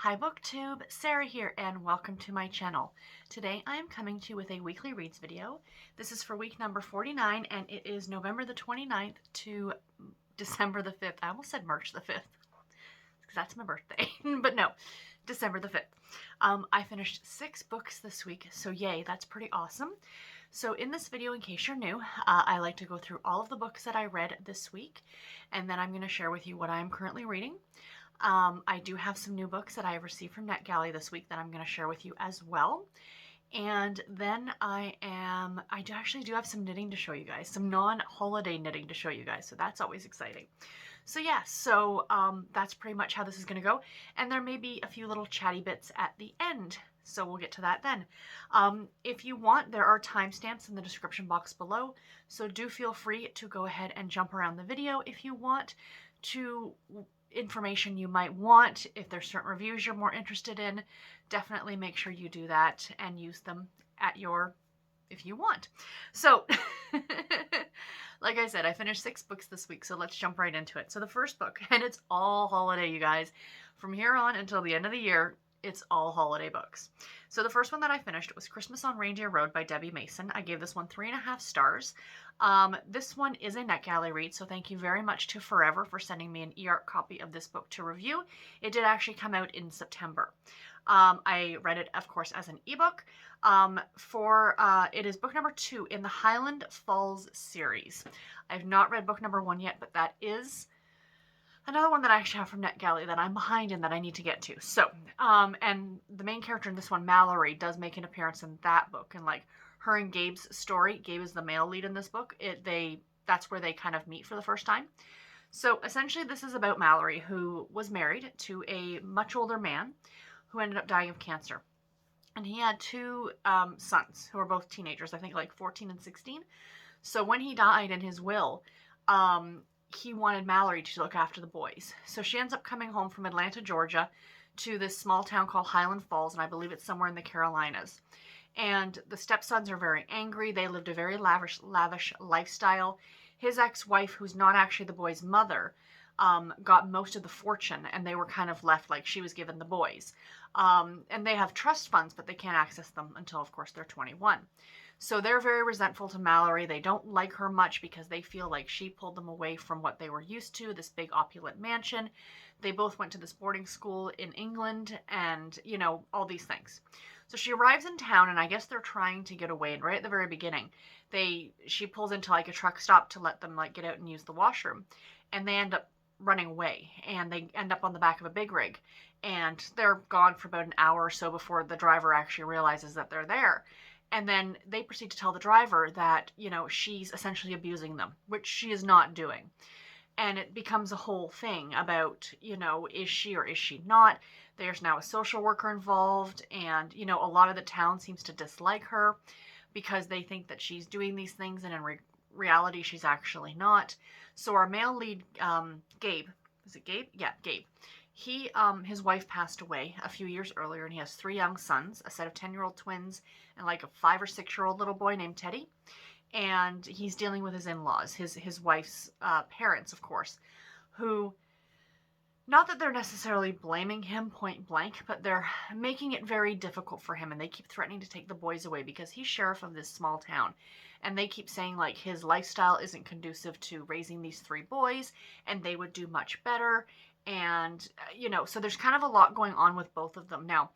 Hi BookTube, Sarah here and welcome to my channel. Today I am coming to you with a weekly reads video. This is for week number 49 and it is November the 29th to December the 5th. I almost said March the 5th because that's my birthday, but no, December the 5th. I finished 6 books this week, so yay, that's pretty awesome. So in this video, in case you're new, I like to go through all of the books that I read this week, and then I'm going to share with you what I'm currently reading. I do have some new books that I have received from NetGalley this week that I'm going to share with you as well. And then I actually do have some knitting to show you guys, some non-holiday knitting to show you guys, so that's always exciting. So yeah, that's pretty much how this is going to go, and there may be a few little chatty bits at the end, so we'll get to that then. If you want, there are timestamps in the description box below, so do feel free to go ahead and jump around the video if you want to. Information you might want, if there's certain reviews you're more interested in, definitely make sure you do that and use them at your, if you want. So like I said, I finished 6 books this week, so let's jump right into it. So the first book, and it's all holiday, you guys, from here on until the end of the year, it's all holiday books. So the first one that I finished was Christmas on Reindeer Road by Debbie Mason. I gave this one 3.5 stars. This one is a NetGalley read, so thank you very much to Forever for sending me an e-art copy of this book to review. It did actually come out in September. I read it, of course, as an ebook. It is book number 2 in the Highland Falls series. I've not read book number 1 yet, but that is another one that I actually have from NetGalley that I'm behind in that I need to get to. So, and the main character in this one, Mallory, does make an appearance in that book, and like her and Gabe's story. Gabe is the male lead in this book. That's where they kind of meet for the first time. So essentially this is about Mallory, who was married to a much older man who ended up dying of cancer. And he had 2 sons who were both teenagers, I think like 14 and 16. So when he died in his will, he wanted Mallory to look after the boys. So she ends up coming home from Atlanta, Georgia, to this small town called Highland Falls, and I believe it's somewhere in the Carolinas. And the stepsons are very angry. They lived a very lavish lifestyle. His ex-wife, who's not actually the boy's mother, got most of the fortune, and they were kind of left like she was given the boys. And they have trust funds, but they can't access them until, of course, they're 21. So they're very resentful to Mallory. They don't like her much because they feel like she pulled them away from what they were used to, this big opulent mansion. They both went to this boarding school in England and, you know, all these things. So she arrives in town, and I guess they're trying to get away. And right at the very beginning, she pulls into like a truck stop to let them like get out and use the washroom. And they end up running away, and they end up on the back of a big rig. And they're gone for about an hour or so before the driver actually realizes that they're there. And then they proceed to tell the driver that, you know, she's essentially abusing them, which she is not doing. And it becomes a whole thing about, you know, is she or is she not? There's now a social worker involved, and, you know, a lot of the town seems to dislike her because they think that she's doing these things, and in reality, she's actually not. So our male lead, Gabe, is it Gabe? Yeah, Gabe. His wife passed away a few years earlier, and he has 3 young sons, a set of 10-year-old twins, and like a 5 or 6-year-old little boy named Chatty. And he's dealing with his in-laws, his wife's parents, of course, who, not that they're necessarily blaming him point blank, but they're making it very difficult for him, and they keep threatening to take the boys away because he's sheriff of this small town. And they keep saying like his lifestyle isn't conducive to raising these 3 boys, and they would do much better. And, you know, so there's kind of a lot going on with both of them. Now,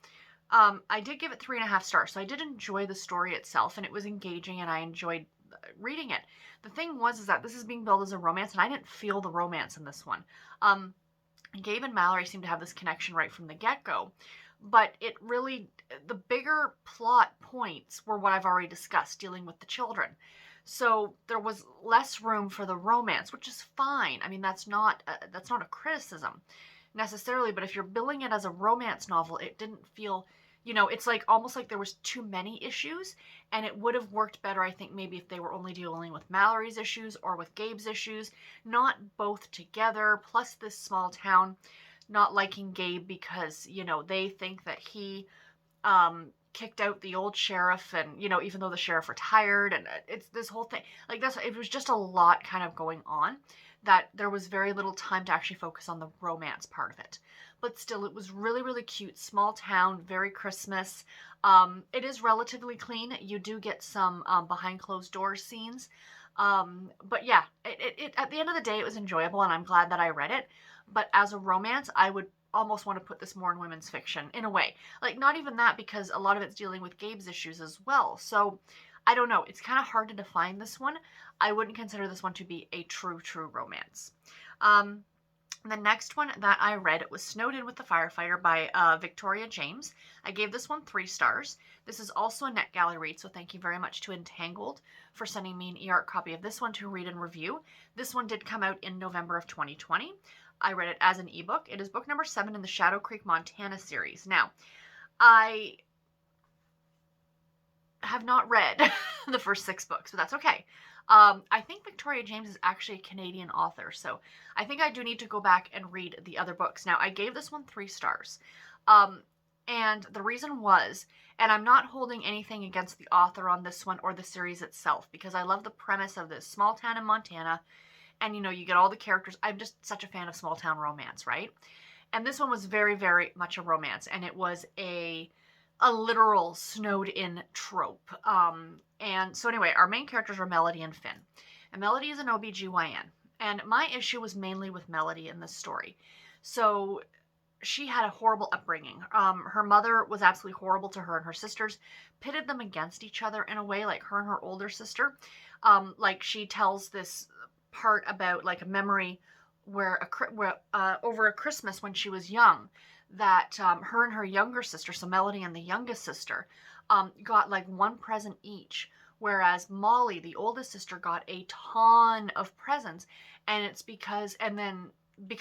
I did give it 3.5 stars, so I did enjoy the story itself, and it was engaging, and I enjoyed reading it. The thing is that this is being billed as a romance, and I didn't feel the romance in this one. Gabe and Mallory seem to have this connection right from the get-go, but the bigger plot points were what I've already discussed, dealing with the children. So there was less room for the romance, which is fine. I mean, that's not a criticism necessarily, but if you're billing it as a romance novel, it didn't feel, you know, it's like almost like there was too many issues, and it would have worked better, I think, maybe if they were only dealing with Mallory's issues or with Gabe's issues, not both together, plus this small town not liking Gabe because, you know, they think that he kicked out the old sheriff, and, you know, even though the sheriff retired, and it's this whole thing, like, it was just a lot kind of going on that there was very little time to actually focus on the romance part of it. but still it was really, really cute. Small town, very Christmas. It is relatively clean. You do get some behind closed doors scenes. But yeah, it at the end of the day, it was enjoyable, and I'm glad that I read it. But as a romance, I would almost want to put this more in women's fiction in a way. Like, not even that, because a lot of it's dealing with Gabe's issues as well. So I don't know. It's kind of hard to define this one. I wouldn't consider this one to be a true romance. Um, the next one that I read was Snowed In with the Firefighter by Victoria James. I gave this one 3 stars. This is also a NetGalley read, so thank you very much to Entangled for sending me an e-art copy of this one to read and review. This one did come out in November of 2020. I read it as an ebook. It is book number 7 in the Shadow Creek, Montana series. Now, I have not read the first 6 books, but that's okay. I think Victoria James is actually a Canadian author, so I think I do need to go back and read the other books. Now, I gave this one 3 stars, and the reason was, and I'm not holding anything against the author on this one or the series itself, because I love the premise of this small town in Montana, and you know, you get all the characters. I'm just such a fan of small town romance, right? And this one was very, very much a romance, and it was a literal snowed in trope. And so anyway, our main characters are Melody and Finn. And Melody is an OBGYN. And my issue was mainly with Melody in this story. So she had a horrible upbringing. Her mother was absolutely horrible to her and her sisters, pitted them against each other in a way, like her and her older sister. Like she tells this part about like a memory where over a Christmas when she was young, that her and her younger sister, so Melody and the youngest sister, got like 1 present each, whereas Molly, the oldest sister, got a ton of presents. And it's because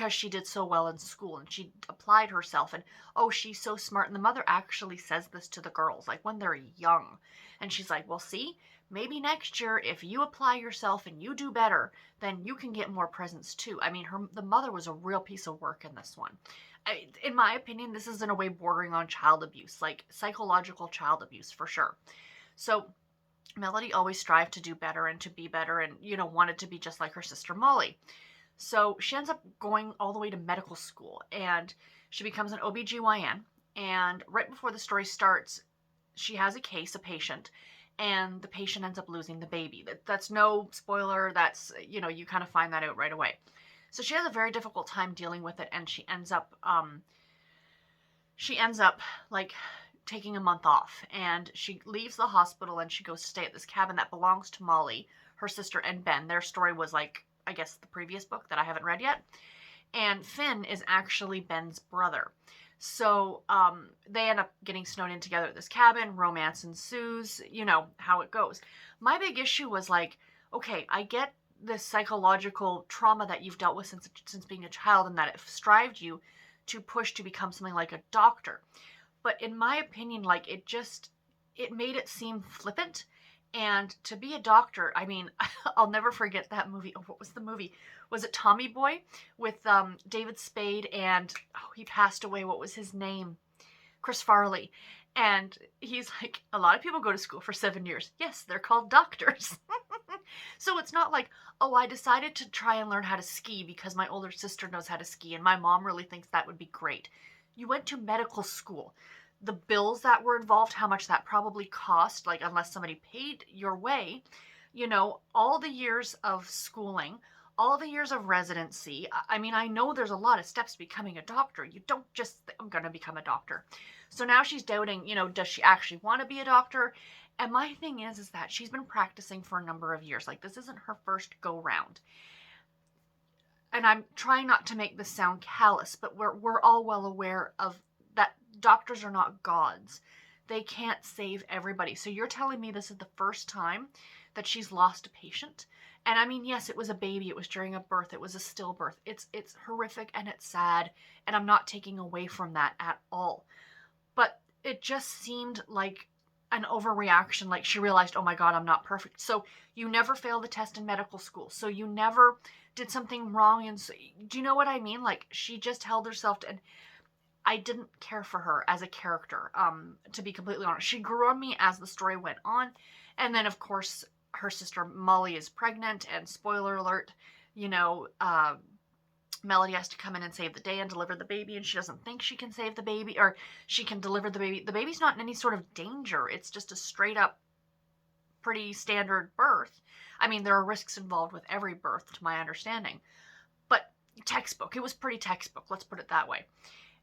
she did so well in school and she applied herself, and oh, she's so smart. And the mother actually says this to the girls, like when they're young, and she's like, well, see, maybe next year if you apply yourself and you do better, then you can get more presents too. I mean, the mother was a real piece of work in this one. In my opinion, this is in a way bordering on child abuse, like psychological child abuse for sure. So Melody always strived to do better and to be better, and, you know, wanted to be just like her sister Molly. So she ends up going all the way to medical school, and she becomes an OBGYN. And right before the story starts, she has a patient, and the patient ends up losing the baby. That's no spoiler. That's, you know, you kind of find that out right away. So she has a very difficult time dealing with it, and she ends up like taking a month off, and she leaves the hospital and she goes to stay at this cabin that belongs to Molly, her sister, and Ben. Their story was like, I guess, the previous book that I haven't read yet. And Finn is actually Ben's brother. So they end up getting snowed in together at this cabin. Romance ensues. You know how it goes. My big issue was like, okay, I get this psychological trauma that you've dealt with since being a child, and that it strived you to push to become something like a doctor. But in my opinion, like, it made it seem flippant. And to be a doctor, I mean, I'll never forget that movie. Oh, what was the movie? Was it Tommy Boy with David Spade and, oh, he passed away. What was his name? Chris Farley. And he's like, a lot of people go to school for 7 years. Yes, they're called doctors. So it's not like, oh, I decided to try and learn how to ski because my older sister knows how to ski and my mom really thinks that would be great. You went to medical school. The bills that were involved, how much that probably cost, like, unless somebody paid your way, you know, all the years of schooling, all the years of residency. I mean, I know there's a lot of steps to becoming a doctor. You don't just think, I'm going to become a doctor. So now she's doubting, you know, does she actually want to be a doctor? And my thing is that she's been practicing for a number of years. Like, this isn't her first go round. And I'm trying not to make this sound callous, but we're all well aware of that. Doctors are not gods. They can't save everybody. So you're telling me this is the first time that she's lost a patient? And I mean, yes, it was a baby. It was during a birth. It was a stillbirth. It's horrific and it's sad. And I'm not taking away from that at all. But it just seemed like an overreaction. Like she realized, oh my God, I'm not perfect. So you never failed the test in medical school. So you never did something wrong. And so, do you know what I mean? Like, she just held herself to, and I didn't care for her as a character, to be completely honest. She grew on me as the story went on. And then, of course, her sister Molly is pregnant, and spoiler alert, you know, Melody has to come in and save the day and deliver the baby, and she doesn't think she can save the baby, or she can deliver the baby. The baby's not in any sort of danger. It's just a straight up, pretty standard birth. I mean, there are risks involved with every birth, to my understanding. But textbook. It was pretty textbook, let's put it that way.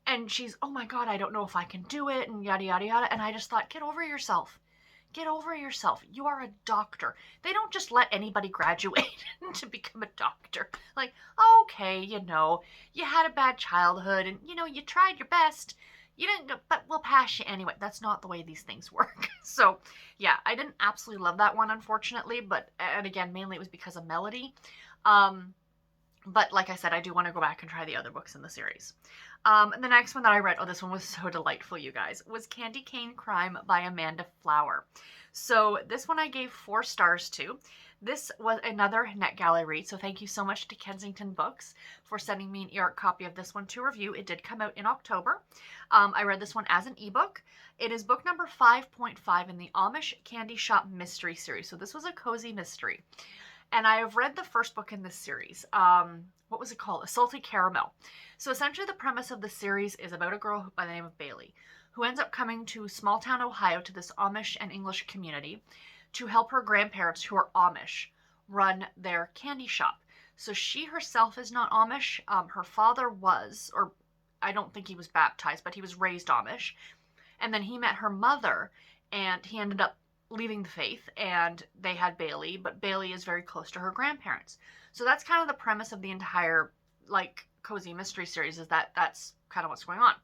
And she's, oh my God, I don't know if I can do it, and yada, yada, yada. And I just thought, get over yourself. Get over yourself. You are a doctor. They don't just let anybody graduate to become a doctor. Like, okay, you had a bad childhood and, you tried your best. You didn't, but we'll pass you anyway. That's not the way these things work. So, yeah, I didn't absolutely love that one, unfortunately. But, and again, mainly it was because of Melody. But like I said, I do want to go back and try the other books in the series. And the next one that I read, this one was so delightful, you guys, was Candy Cane Crime by Amanda Flower. So this one I gave 4 stars to. This was another NetGalley read, so thank you so much to Kensington Books for sending me an e-arc copy of this one to review. It did come out in October. I read this one as an ebook. It is book number 5.5 in the Amish Candy Shop Mystery Series. So this was a cozy mystery. And I have read the first book in this series. What was it called? A Salty Caramel. So essentially the premise of the series is about a girl by the name of Bailey, who ends up coming to small town Ohio, to this Amish and English community, to help her grandparents, who are Amish, run their candy shop. So she herself is not Amish. Her father was, or I don't think he was baptized, but he was raised Amish. And then he met her mother, and he ended up leaving the faith, and they had Bailey, but Bailey is very close to her grandparents. So that's kind of the premise of the entire, cozy mystery series, is that's kind of what's going on.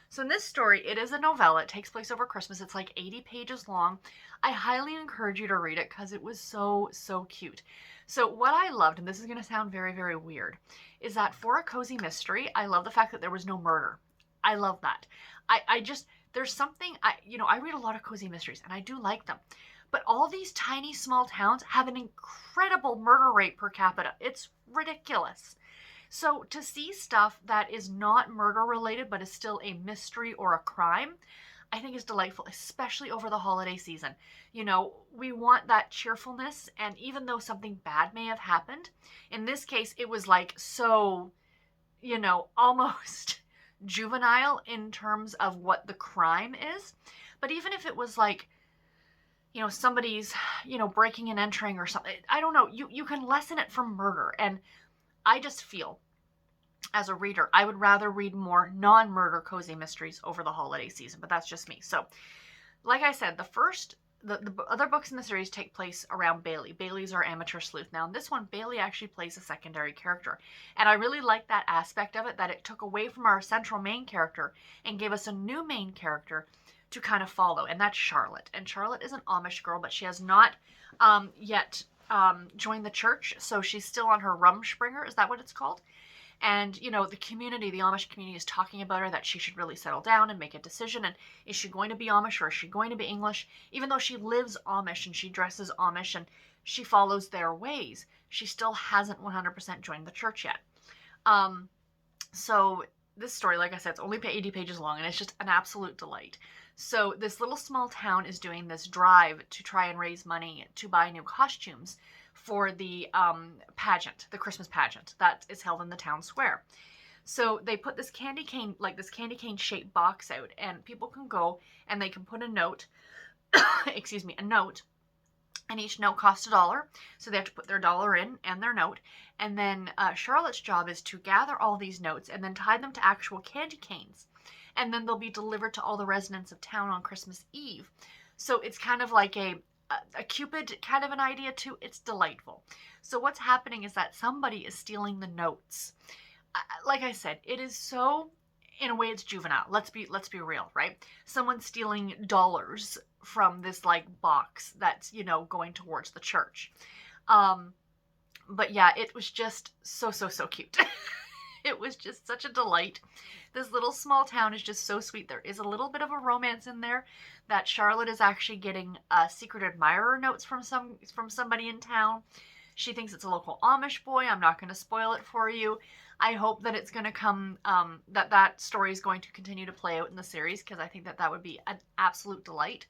So in this story, it is a novella. It takes place over Christmas. It's 80 pages long. I highly encourage you to read it because it was so, so cute. So what I loved, and this is going to sound very, very weird, is that for a cozy mystery, I love the fact that there was no murder. I love that. I just, there's something, I read a lot of cozy mysteries, and I do like them. But all these tiny, small towns have an incredible murder rate per capita. It's ridiculous. So to see stuff that is not murder related, but is still a mystery or a crime, I think is delightful, especially over the holiday season. We want that cheerfulness, and even though something bad may have happened, in this case, it was so, almost juvenile in terms of what the crime is. But even if it was somebody's, breaking and entering or something, I don't know, you can lessen it from murder. And I just feel, as a reader, I would rather read more non-murder cozy mysteries over the holiday season, but that's just me. So, like I said, the other books in the series take place around Bailey. Bailey's our amateur sleuth. Now, in this one, Bailey actually plays a secondary character. And I really like that aspect of it, that it took away from our central main character and gave us a new main character to kind of follow, and that's Charlotte. And Charlotte is an Amish girl, but she has not yet joined the church, so she's still on her Rumspringer. Is that what it's called? And, the community, the Amish community, is talking about her, that she should really settle down and make a decision. And is she going to be Amish, or is she going to be English? Even though she lives Amish and she dresses Amish and she follows their ways, she still hasn't 100% joined the church yet. So this story, like I said, it's only 80 pages long, and it's just an absolute delight. So this little small town is doing this drive to try and raise money to buy new costumes for the pageant, the Christmas pageant that is held in the town square. So they put this candy cane shaped box out, and people can go and they can put a note, a note, and each note costs $1. So they have to put their dollar in and their note. And then Charlotte's job is to gather all these notes and then tie them to actual candy canes. And then they'll be delivered to all the residents of town on Christmas Eve. So it's kind of like a Cupid kind of an idea too. It's delightful. So what's happening is that somebody is stealing the notes. Like I said, it is so, in a way, it's juvenile. Let's be real, right? Someone's stealing dollars from this box that's, going towards the church. But yeah, it was just so cute. It was just such a delight. This little small town is just so sweet. There is a little bit of a romance in there, that Charlotte is actually getting secret admirer notes from somebody in town. She thinks it's a local Amish boy. I'm not going to spoil it for you. I hope that it's going to come, that story is going to continue to play out in the series, because I think that would be an absolute delight.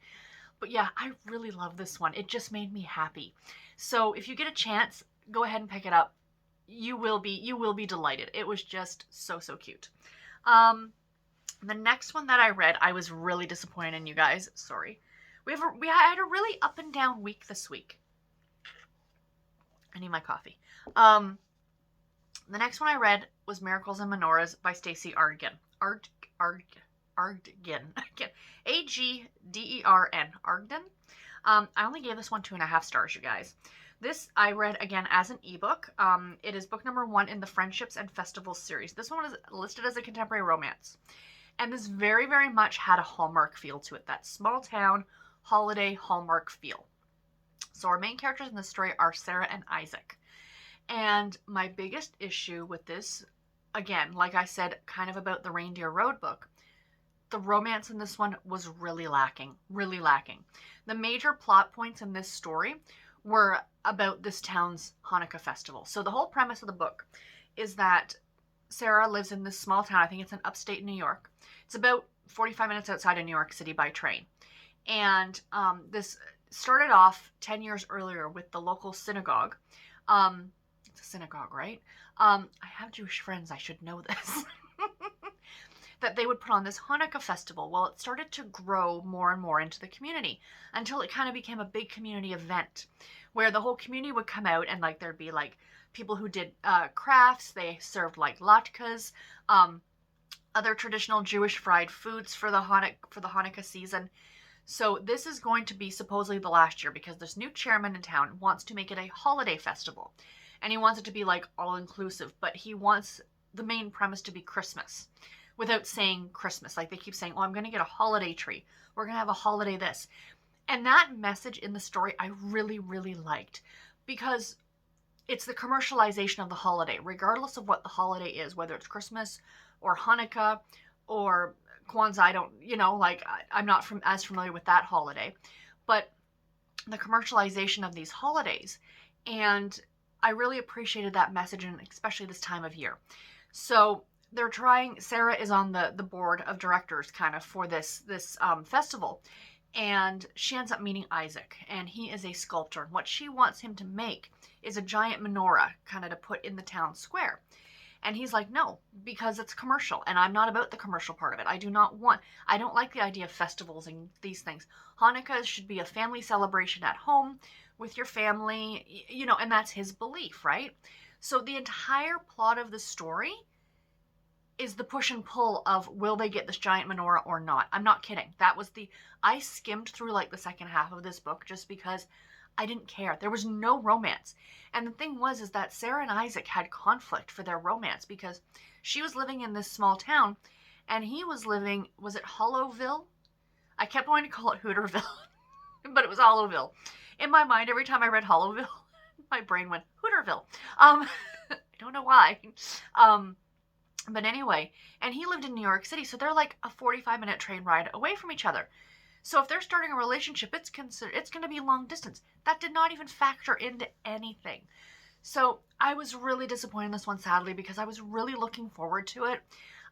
But yeah, I really love this one. It just made me happy. So if you get a chance, go ahead and pick it up. you will be delighted. It was just so cute. The next one that I read, I was really disappointed in, you guys. Sorry. We had a really up and down week this week. I need my coffee. The next one I read was Miracles and Menorahs by Stacey Agdern. Agdern. Agdern. Agdern. I only gave this one 2.5 stars, you guys. This I read again as an ebook. It is book number 1 in the Friendships and Festivals series. This one is listed as a contemporary romance. And this very, very much had a Hallmark feel to it. That small town, holiday Hallmark feel. So our main characters in the story are Sarah and Isaac. And my biggest issue with this, again, like I said, kind of about the Reindeer Road book, the romance in this one was really lacking. Really lacking. The major plot points in this story were about this town's Hanukkah festival. So the whole premise of the book is that Sarah lives in this small town. I think it's in upstate New York. It's about 45 minutes outside of New York City by train. And this started off 10 years earlier with the local synagogue. It's a synagogue, right? I have Jewish friends. I should know this. That they would put on this Hanukkah festival. Well, it started to grow more and more into the community until it kind of became a big community event where the whole community would come out and like there'd be like people who did crafts. They served like latkes, other traditional Jewish fried foods for the Hanukkah season. So this is going to be supposedly the last year because this new chairman in town wants to make it a holiday festival. And he wants it to be like all-inclusive, but he wants the main premise to be Christmas without saying Christmas. Like they keep saying, oh, I'm going to get a holiday tree. We're going to have a holiday this. And that message in the story I really, really liked because it's the commercialization of the holiday, regardless of what the holiday is, whether it's Christmas or Hanukkah or Kwanzaa. I don't, I'm not as familiar with that holiday, but the commercialization of these holidays. And I really appreciated that message, and especially this time of year. So they're trying, Sarah is on the board of directors kind of for this festival. And she ends up meeting Isaac, and he is a sculptor. And what she wants him to make is a giant menorah kind of to put in the town square. And he's like, no, because it's commercial, and I'm not about the commercial part of it. I don't like the idea of festivals and these things. Hanukkah should be a family celebration at home with your family, and that's his belief, right? So the entire plot of the story is the push and pull of will they get this giant menorah or not. I'm not kidding. I skimmed through like the second half of this book just because I didn't care. There was no romance. And the thing is that Sarah and Isaac had conflict for their romance because she was living in this small town and he was living, was it Hollowville? I kept wanting to call it Hooterville, but it was Hollowville. In my mind, every time I read Hollowville, my brain went Hooterville. I don't know why. But anyway, and he lived in New York City, so they're like a 45-minute train ride away from each other. So if they're starting a relationship, it's going to be long distance. That did not even factor into anything. So I was really disappointed in this one, sadly, because I was really looking forward to it.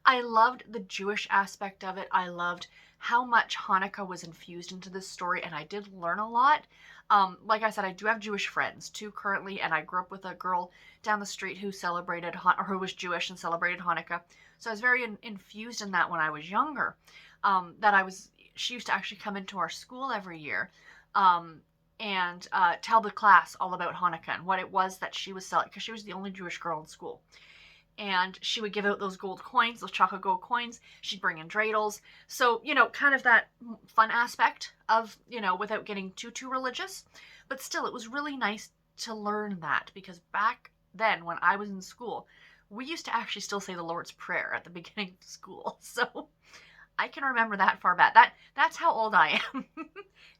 I loved the Jewish aspect of it. I loved how much Hanukkah was infused into this story, and I did learn a lot. Like I said, I do have Jewish friends too currently, and I grew up with a girl down the street who who was Jewish and celebrated Hanukkah. So I was very infused in that when I was younger. She used to actually come into our school every year and tell the class all about Hanukkah and what it was that she was selling, because she was the only Jewish girl in school. And she would give out those gold coins, those chocolate gold coins. She'd bring in dreidels. So, kind of that fun aspect of, without getting too religious. But still, it was really nice to learn that, because back then when I was in school, we used to actually still say the Lord's Prayer at the beginning of school. So I can remember that far back. That's how old I am.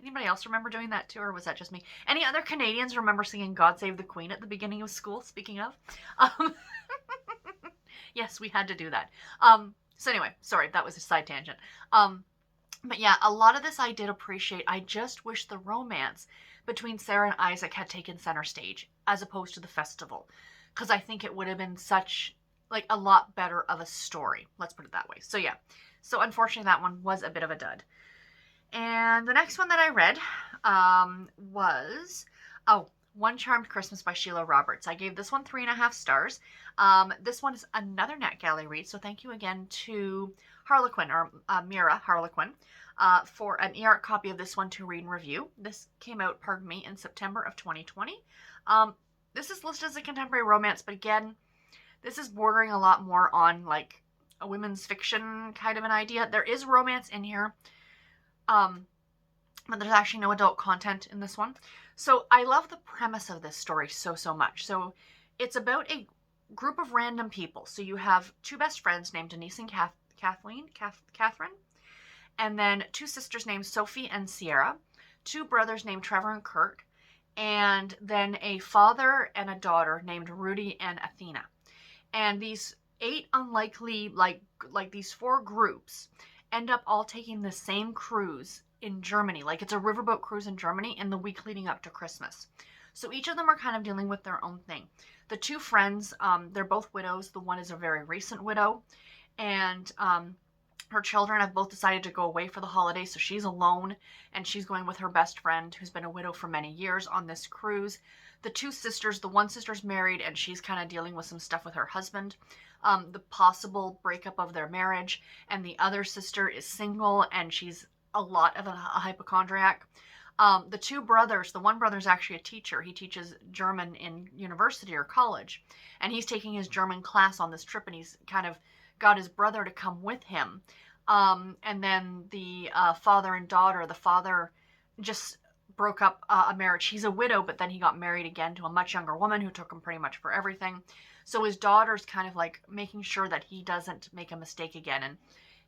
Anybody else remember doing that too, or was that just me? Any other Canadians remember singing God Save the Queen at the beginning of school, speaking of? Yes, we had to do that. So anyway, sorry, that was a side tangent. But yeah, a lot of this I did appreciate. I just wish the romance between Sarah and Isaac had taken center stage as opposed to the festival, because I think it would have been a lot better of a story. Let's put it that way. So yeah, so unfortunately that one was a bit of a dud. And the next one that I read was One Charmed Christmas by Sheila Roberts. I gave this one 3.5 stars. This one is another NetGalley read, so thank you again to Harlequin, or Mira Harlequin, for an e-art copy of this one to read and review. This came out, pardon me, in September of 2020. This is listed as a contemporary romance, but again, this is bordering a lot more on like a women's fiction kind of an idea. There is romance in here, but there's actually no adult content in this one. So I love the premise of this story so much. So it's about a group of random people. So you have two best friends named Denise and Catherine, and then two sisters named Sophie and Sierra, two brothers named Trevor and Kirk, and then a father and a daughter named Rudy and Athena. And these 8 unlikely, like these 4 groups end up all taking the same cruise in Germany. Like, it's a riverboat cruise in Germany in the week leading up to Christmas. So each of them are kind of dealing with their own thing. The two friends, they're both widows. The one is a very recent widow, and her children have both decided to go away for the holidays, so she's alone, and she's going with her best friend, who's been a widow for many years, on this cruise. The two sisters, the one sister's married, and she's kind of dealing with some stuff with her husband, the possible breakup of their marriage, and the other sister is single, and she's a lot of a hypochondriac. The two brothers, the one brother's actually a teacher. He teaches German in university or college, and he's taking his German class on this trip, and he's kind of got his brother to come with him. And then the father and daughter, the father just broke up a marriage. He's a widow, but then he got married again to a much younger woman who took him pretty much for everything. So his daughter's kind of like making sure that he doesn't make a mistake again, and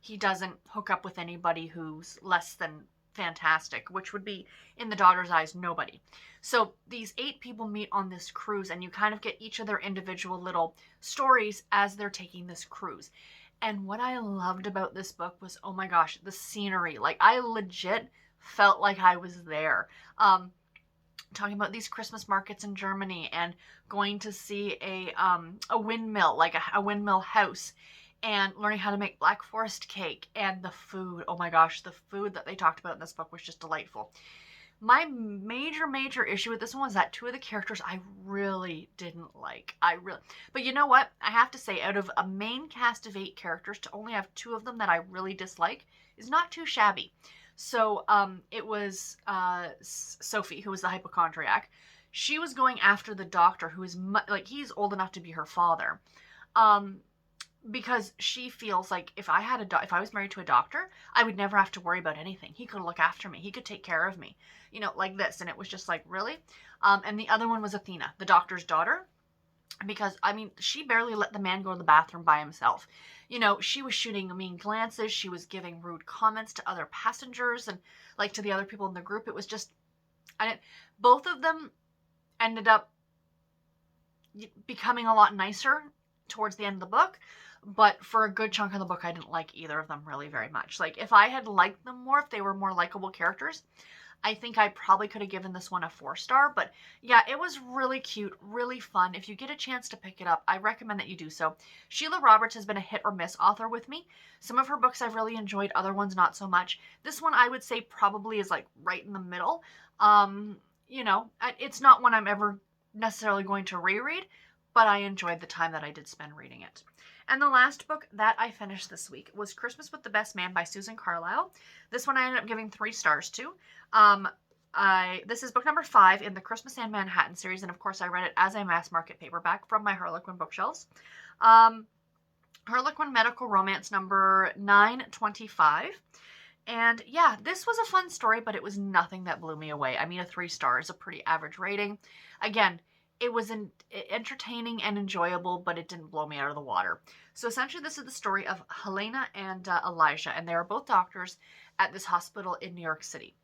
he doesn't hook up with anybody who's less than fantastic, which would be, in the daughter's eyes, nobody. So these 8 people meet on this cruise, and you kind of get each of their individual little stories as they're taking this cruise. And what I loved about this book was, oh my gosh, the scenery. Like, I legit felt like I was there. Talking about these Christmas markets in Germany, and going to see a windmill, like a windmill house, and learning how to make Black Forest cake, and the food. Oh my gosh, the food that they talked about in this book was just delightful. My major issue with this one was that 2 of the characters I really didn't like. But you know what? I have to say, out of a main cast of 8 characters, to only have 2 of them that I really dislike is not too shabby. So it was Sophie, who was the hypochondriac. She was going after the doctor, who is like, he's old enough to be her father. Because she feels like if I was married to a doctor, I would never have to worry about anything. He could look after me. He could take care of me, like this. And it was just like, really? And the other one was Athena, the doctor's daughter, because, I mean, she barely let the man go to the bathroom by himself. She was shooting mean glances. She was giving rude comments to other passengers and, like, to the other people in the group. It was just, both of them ended up becoming a lot nicer towards the end of the book. But for a good chunk of the book, I didn't like either of them really very much. Like, if I had liked them more, if they were more likable characters, I think I probably could have given this one a 4-star. But yeah, it was really cute, really fun. If you get a chance to pick it up, I recommend that you do so. Sheila Roberts has been a hit or miss author with me. Some of her books I've really enjoyed, other ones not so much. This one I would say probably is like right in the middle. It's not one I'm ever necessarily going to reread, but I enjoyed the time that I did spend reading it. And the last book that I finished this week was Christmas with the Best Man by Susan Carlisle. This one I ended up giving 3 stars to. This is book number 5 in the Christmas and Manhattan series, and of course I read it as a mass market paperback from my Harlequin bookshelves. Harlequin Medical Romance number 925. And yeah, this was a fun story, but it was nothing that blew me away. I mean, a 3 star is a pretty average rating. Again, it was entertaining and enjoyable, but it didn't blow me out of the water. So essentially, this is the story of Helena and Elijah, and they are both doctors at this hospital in New York City.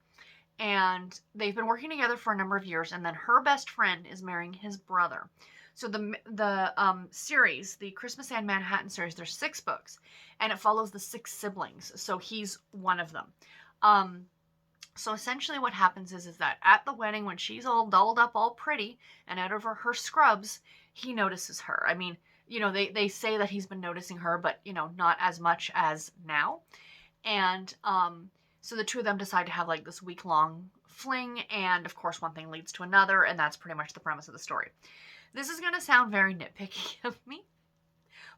And they've been working together for a number of years, and then her best friend is marrying his brother. So the series, the Christmas and Manhattan series, there's 6 books, and it follows the 6 siblings. So he's one of them. So essentially what happens is that at the wedding, when she's all dolled up, all pretty, and out of her scrubs, he notices her. I mean, they say that he's been noticing her, but, not as much as now. And so the two of them decide to have like this week-long fling, and of course one thing leads to another, and that's pretty much the premise of the story. This is going to sound very nitpicky of me,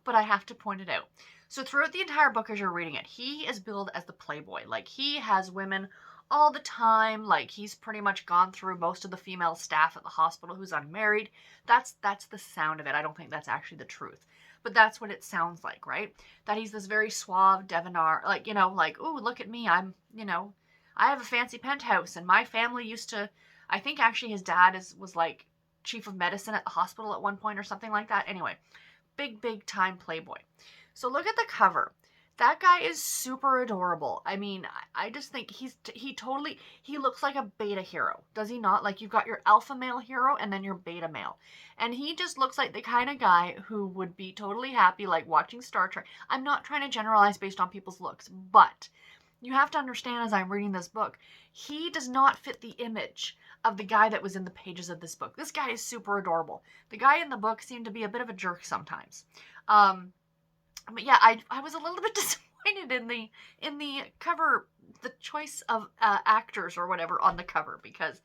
but I have to point it out. So throughout the entire book as you're reading it, he is billed as the playboy. Like, he has women all the time. Like, he's pretty much gone through most of the female staff at the hospital who's unmarried. That's the sound of it. I don't think that's actually the truth. But that's what it sounds like, right? That he's this very suave debonair, like, like, ooh, look at me. I have a fancy penthouse, and my family used to, I think actually his dad was like chief of medicine at the hospital at one point or something like that. Anyway, big time playboy. So look at the cover. That guy is super adorable. I mean, I just think he looks like a beta hero. Does he not? Like, you've got your alpha male hero and then your beta male. And he just looks like the kind of guy who would be totally happy, like, watching Star Trek. I'm not trying to generalize based on people's looks, but you have to understand as I'm reading this book, he does not fit the image of the guy that was in the pages of this book. This guy is super adorable. The guy in the book seemed to be a bit of a jerk sometimes. But yeah, I was a little bit disappointed in the cover, the choice of actors or whatever on the cover, because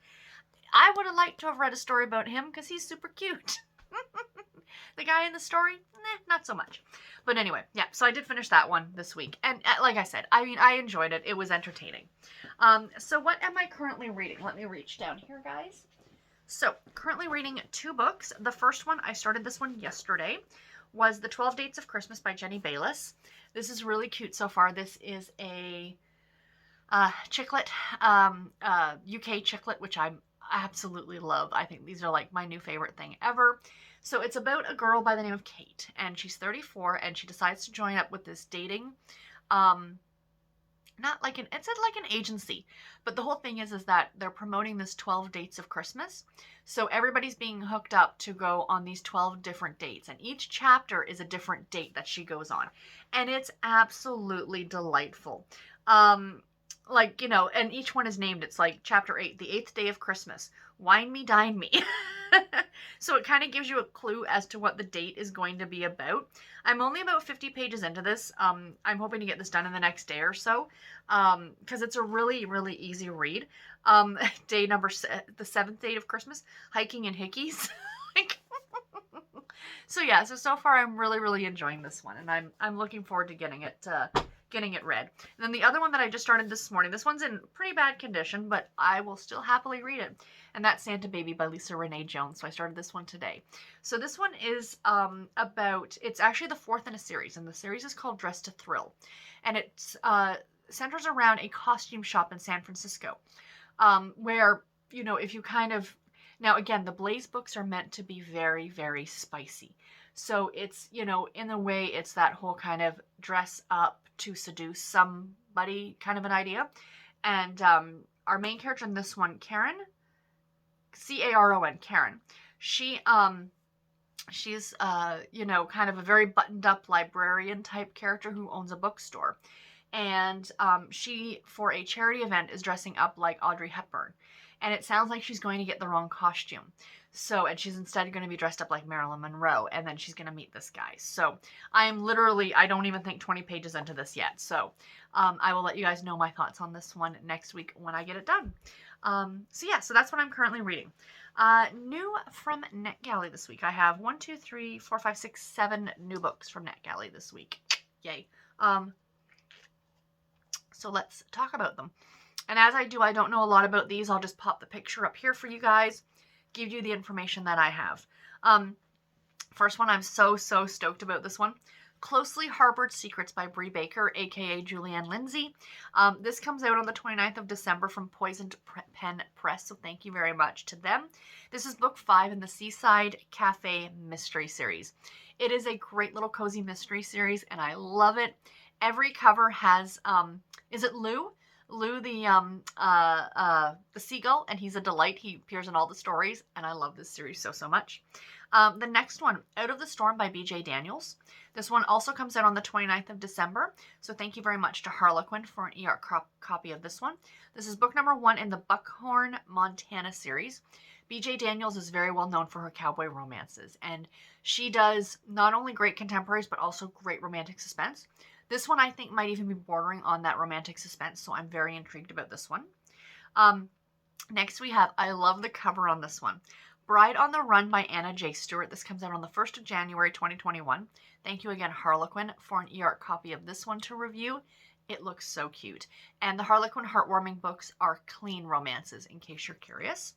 I would have liked to have read a story about him because he's super cute. The guy in the story, not so much. But anyway, yeah, so I did finish that one this week. And like I said, I mean, I enjoyed it. It was entertaining. So what am I currently reading? Let me reach down here, guys. So, currently reading 2 books. The first one, I started this one yesterday, was The 12 Dates of Christmas by Jenny Bayliss. This is really cute so far. This is a chicklet, UK chicklet, which I absolutely love. I think these are like my new favorite thing ever. So it's about a girl by the name of Kate, and she's 34, and she decides to join up with this dating, it's like an agency, but the whole thing is that they're promoting this 12 dates of Christmas. So everybody's being hooked up to go on these 12 different dates, and each chapter is a different date that she goes on, and it's absolutely delightful. And each one is named. It's like chapter 8, the 8th day of Christmas, wine me, dine me. So it kind of gives you a clue as to what the date is going to be about. I'm only about 50 pages into this. I'm hoping to get this done in the next day or so, because it's a really, really easy read. The 7th date of Christmas, hiking in hickeys. So far I'm really, really enjoying this one, and I'm looking forward to getting it read. And then the other one that I just started this morning, this one's in pretty bad condition, but I will still happily read it. And that's Santa Baby by Lisa Renee Jones. So I started this one today. So this one is it's actually the 4th in a series, and the series is called Dress to Thrill. And it centers around a costume shop in San Francisco, where, if you now again, the Blaze books are meant to be very, very spicy. So it's, in a way, it's that whole kind of dress up to seduce somebody kind of an idea. And our main character in this one, Karen, Caron, Karen, she's kind of a very buttoned up librarian type character who owns a bookstore. And she, for a charity event, is dressing up like Audrey Hepburn. And it sounds like she's going to get the wrong costume. And she's instead going to be dressed up like Marilyn Monroe, and then she's going to meet this guy. So I don't even think 20 pages into this yet. So I will let you guys know my thoughts on this one next week when I get it done. So that's what I'm currently reading. New from NetGalley this week. I have 1, 2, 3, 4, 5, 6, 7 new books from NetGalley this week. Yay. So let's talk about them. And as I do, I don't know a lot about these. I'll just pop the picture up here for you guys, give you the information that I have. First one, I'm so stoked about this one. Closely Harbored Secrets by Bree Baker, aka Julianne Lindsay. This comes out on the 29th of December from Poisoned Pen Press, so thank you very much to them. This is book 5 in the Seaside Cafe Mystery Series. It is a great little cozy mystery series, and I love it. Every cover has, is it Lou? Lou, the seagull, and he's a delight. He appears in all the stories, and I love this series so much. The next one, Out of the Storm by B.J. Daniels. This one also comes out on the 29th of December, so thank you very much to Harlequin for an e-art copy of this one. This is book number 1 in the Buckhorn, Montana series. B.J. Daniels is very well known for her cowboy romances, and she does not only great contemporaries, but also great romantic suspense. This one I think might even be bordering on that romantic suspense, so I'm very intrigued about this one. Next we have, I love the cover on this one, Bride on the Run by Anna J. Stewart. This comes out on the 1st of January 2021. Thank you again, Harlequin, for an e-art copy of this one to review. It looks so cute. And the Harlequin heartwarming books are clean romances, in case you're curious.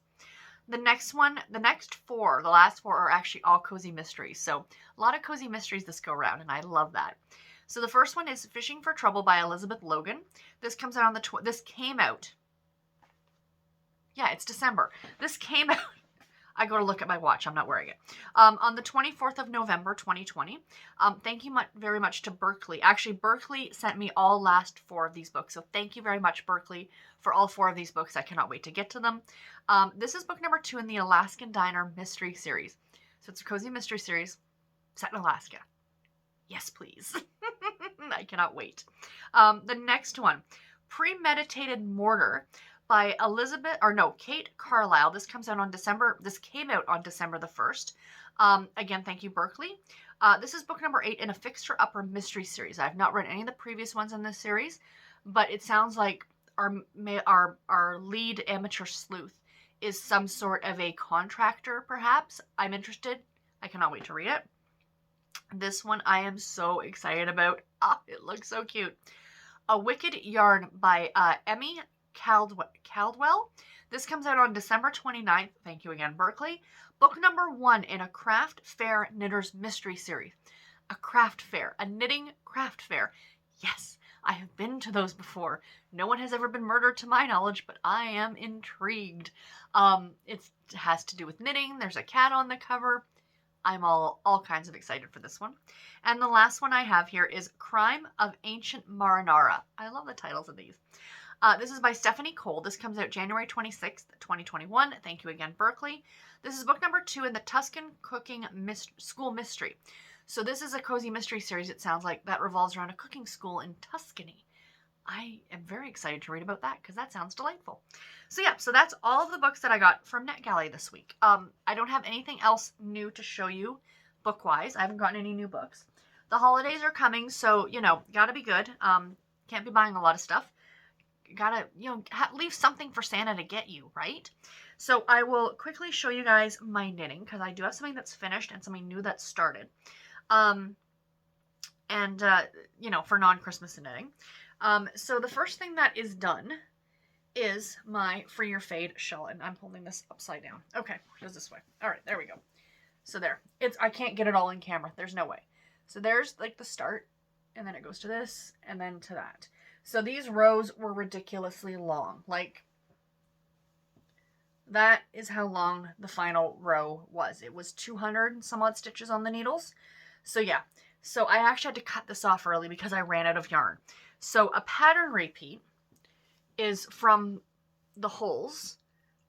The next one, the next four, the last four are actually all cozy mysteries. So a lot of cozy mysteries this go around, and I love that. So the first one is Fishing for Trouble by Elizabeth Logan. This comes out on this came out. Yeah, it's December. This came out. I go to look at my watch. I'm not wearing it. On the 24th of November, 2020. Thank you very much to Berkeley. Actually, Berkeley sent me all last four of these books. So thank you very much, Berkeley, for all four of these books. I cannot wait to get to them. This is book number 2 in the Alaskan Diner mystery series. So it's a cozy mystery series set in Alaska. Yes, please. I cannot wait. The next one, Premeditaed Mortar by Kate Carlisle. This came out on December the 1st. Again, thank you, Berkeley. This is book number 8 in a Fixer Upper mystery series. I have not read any of the previous ones in this series, but it sounds like our lead amateur sleuth is some sort of a contractor, perhaps. I'm interested. I cannot wait to read it. This one I am so excited about. It looks so cute. A Wicked Yarn by Emmie Caldwell. This comes out on December 29th. Thank you again, Berkeley. Book number 1 in a craft fair knitters mystery series. A craft fair, a knitting craft fair. Yes, I have been to those before. No one has ever been murdered to my knowledge, but I am intrigued. It has to do with knitting. There's a cat on the cover. I'm all kinds of excited for this one. And the last one I have here is Crime of Ancient Marinara. I love the titles of these. This is by Stephanie Cole. This comes out January 26th, 2021. Thank you again, Berkeley. This is book number 2 in the Tuscan Cooking School Mystery. So this is a cozy mystery series, it sounds like, that revolves around a cooking school in Tuscany. I am very excited to read about that because that sounds delightful. So yeah, so that's all of the books that I got from NetGalley this week. I don't have anything else new to show you book-wise. I haven't gotten any new books. The holidays are coming, so, gotta be good. Can't be buying a lot of stuff. Gotta, leave something for Santa to get you, right? So I will quickly show you guys my knitting because I do have something that's finished and something new that's started. For non-Christmas knitting. So the first thing that is done is my Free Your Fade shawl, and I'm holding this upside down. Okay, goes this way. All right, there we go. So there. I can't get it all in camera. There's no way. So there's like the start, and then it goes to this, and then to that. So these rows were ridiculously long. Like, that is how long the final row was. It was 200 and some odd stitches on the needles. So yeah. So I actually had to cut this off early because I ran out of yarn. So a pattern repeat is from the holes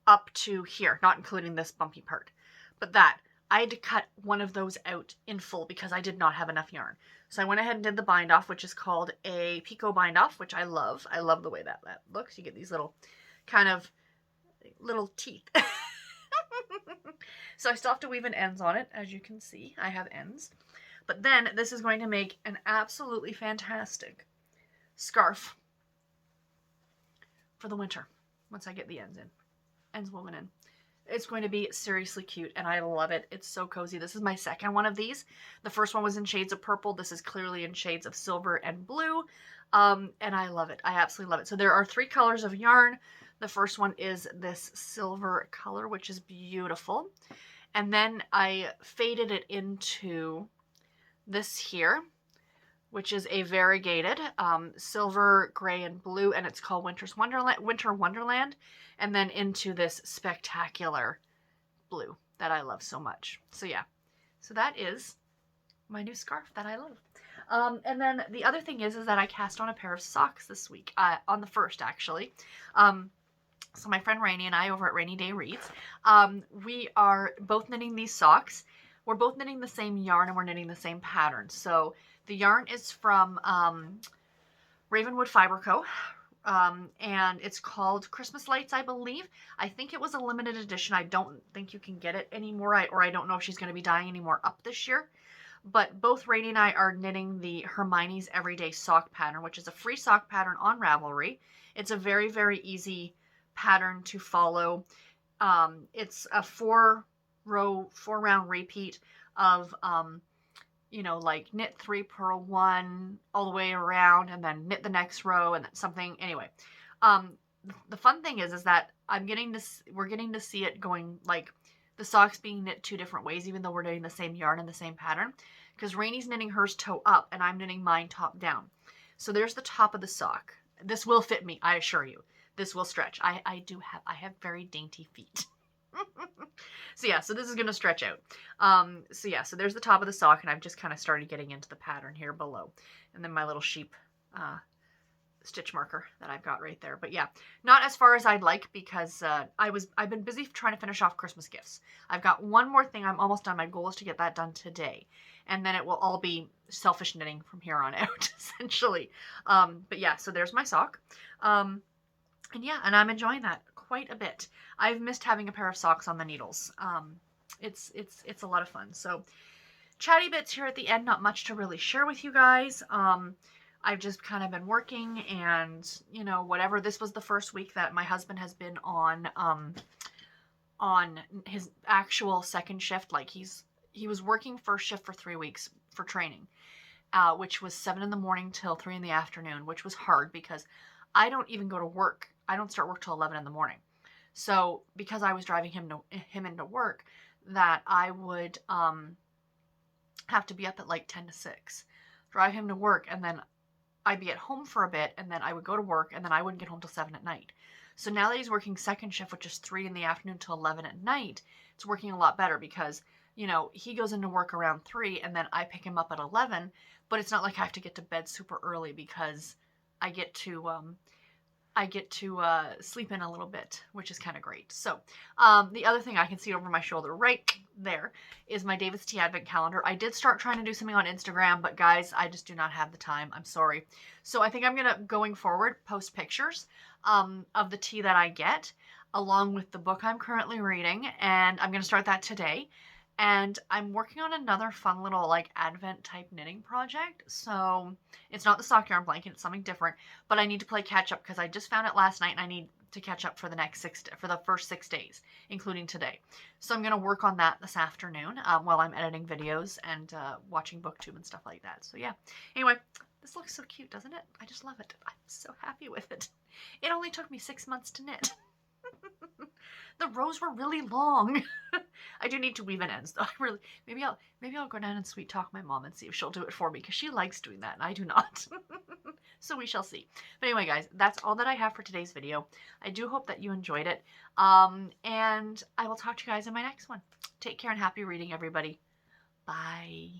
up to here, not including this bumpy part. But that, I had to cut one of those out in full because I did not have enough yarn. So I went ahead and did the bind off, which is called a picot bind off, which I love. I love the way that looks. You get these little kind of little teeth. So I still have to weave in ends on it. As you can see, I have ends. But then this is going to make an absolutely fantastic scarf for the winter once I get the ends woven in. It's going to be seriously cute, and I love it. It's so cozy. This is my second one of these. The first one was in shades of purple. This is clearly in shades of silver and blue, and I love it. I absolutely love it. So there are 3 colors of yarn. The first one is this silver color, which is beautiful. And then I faded it into this here, which is a variegated silver, gray, and blue, and it's called Winter Wonderland, and then into this spectacular blue that I love so much. So yeah, so that is my new scarf that I love. And then the other thing is that I cast on a pair of socks this week, on the 1st actually. So my friend Renee and I over at Rainy Day Reads, we are both knitting these socks. We're both knitting the same yarn and we're knitting the same pattern. So the yarn is from Ravenwood Fiber Co. And it's called Christmas Lights, I believe. I think it was a limited edition. I don't think you can get it anymore, or I don't know if she's going to be dyeing any more up this year. But both Rainy and I are knitting the Hermione's Everyday Sock pattern, which is a free sock pattern on Ravelry. It's a very, very easy pattern to follow. It's a 4-round repeat of, you know, like knit 3, purl 1 all the way around, and then knit the next row and then something. Anyway, the fun thing is that we're getting to see it going, like the socks being knit 2 different ways, even though we're knitting the same yarn and the same pattern, because Rainie's knitting hers toe up and I'm knitting mine top down. So there's the top of the sock. This will fit me, I assure you. This will stretch. I have very dainty feet. So yeah, so this is going to stretch out. So yeah, so there's the top of the sock, and I've just kind of started getting into the pattern here below. And then my little sheep stitch marker that I've got right there. But yeah, not as far as I'd like, because I've been busy trying to finish off Christmas gifts. I've got one more thing I'm almost done. My goal is to get that done today, and then it will all be selfish knitting from here on out, essentially. But yeah, so there's my sock. And yeah, and I'm enjoying that quite a bit. I've missed having a pair of socks on the needles. It's a lot of fun. So chatty bits here at the end, not much to really share with you guys. I've just kind of been working, and you know, whatever. This was the first week that my husband has been on his actual second shift. Like he was working first shift for 3 weeks for training, which was 7 in the morning till 3 in the afternoon, which was hard because I don't even go to work. I don't start work till 11 in the morning. So because I was driving him into work, that I would have to be up at like 10 to 6, drive him to work, and then I'd be at home for a bit, and then I would go to work, and then I wouldn't get home till 7 at night. So now that he's working second shift, which is 3 in the afternoon till 11 at night, it's working a lot better because, you know, he goes into work around 3, and then I pick him up at 11, but it's not like I have to get to bed super early because I get to sleep in a little bit, which is kind of great. So the other thing I can see over my shoulder right there is my David's Tea Advent Calendar. I did start trying to do something on Instagram, but guys, I just do not have the time. I'm sorry. So I think I'm going to, going forward, post pictures of the tea that I get, along with the book I'm currently reading, and I'm going to start that today. And I'm working on another fun little like Advent type knitting project. So it's not the sock yarn blanket, it's something different, but I need to play catch up because I just found it last night and I need to catch up for the first 6 days, including today. So I'm going to work on that this afternoon while I'm editing videos and watching BookTube and stuff like that. So yeah, anyway, this looks so cute, doesn't it? I just love it. I'm so happy with it. It only took me 6 months to knit. The rows were really long. I do need to weave in ends though. Maybe I'll go down and sweet talk my mom and see if she'll do it for me, because she likes doing that and I do not. So we shall see. But anyway, guys, that's all that I have for today's video. I do hope that you enjoyed it. And I will talk to you guys in my next one. Take care and happy reading, everybody. Bye.